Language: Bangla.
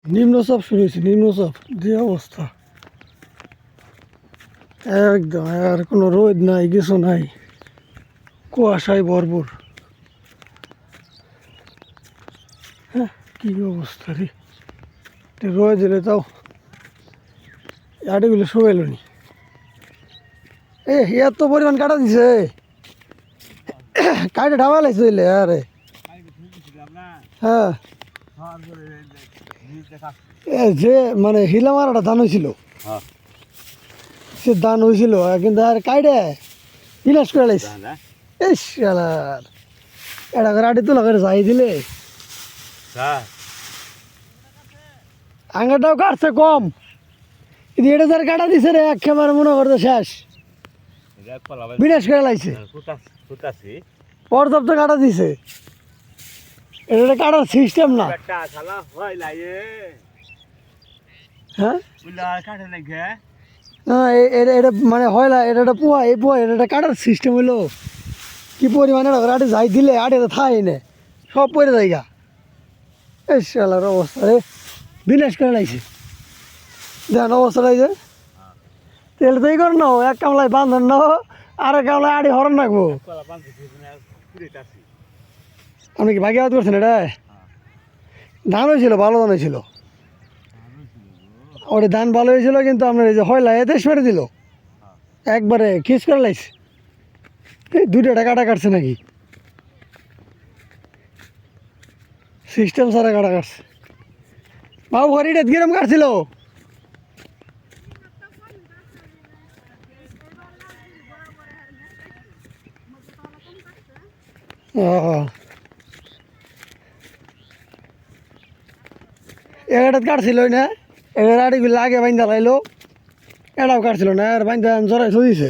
নিম্নচাপ শুরু হয়েছে, নিম্নচাপ যে অবস্থা একদম। আর কোনো রোদ নাই, কিছু নাই, কুয়াশায় ভরপুর। হ্যাঁ, কি অবস্থা রে! রোদ দিলে তাও আড়িগুলো শুকাইল নি। এত পরিমাণ কাটা দিছে, কাটে ঢাবা লাগছে আরে। হ্যাঁ, যে মানে হিলা মারাটা ধান হয়েছিল, সে ধান হয়েছিল কিন্তু আর কাইডে বিনাশ করে লাইছে। ইস শালার, এটা করে আড়ি তোলা করে যাই দিলে আঙ্গাটাও কাটছে কম, কিন্তু এটা যার কাটা দিছে রে একেবারে মনে করতে শেষ, বিনাশ করে লাইছে। পর্যাপ্ত কাটা দিছে, এটা কাটার সিস্টেম না। হ্যাঁ, এটা মানে হয় না, এটা পোয়া, এই পোয়া এটা কাটার সিস্টেম হইলো কি পরিমাণে আটে যাই দিলে আটে থাই নে সব পরে যাইগা। এই শালার অবস্থা রে, বিনাশ করে লাইছে। দেখেন অবস্থাটা যে তেল তো এই কর না, এক কামলায় বান্ধন না, আর এক কামলায় আড়ি হরণ রাখবো। আপনি কি ভাগে হাত করছেন? এটা ধান হয়েছিল, ভালো ধান হয়েছিল, ওটা ধান ভালো হয়েছিল, কিন্তু আপনার এই যে হয়লা এতে মেরে দিল একবারে খিস করে লাইছে। দুইটা কাটা কাটছে নাকি, সিস্টেম সারা কাটা কাটছে। বাবু ঘড়িটা কিরম কাটছিল? এগারটা কাটছিল না, এগারো আড়িগুলো আগে বাইন্দা লাইলো, এটাও কাটছিল না, আর বাইন্দা জড়াই দিছে।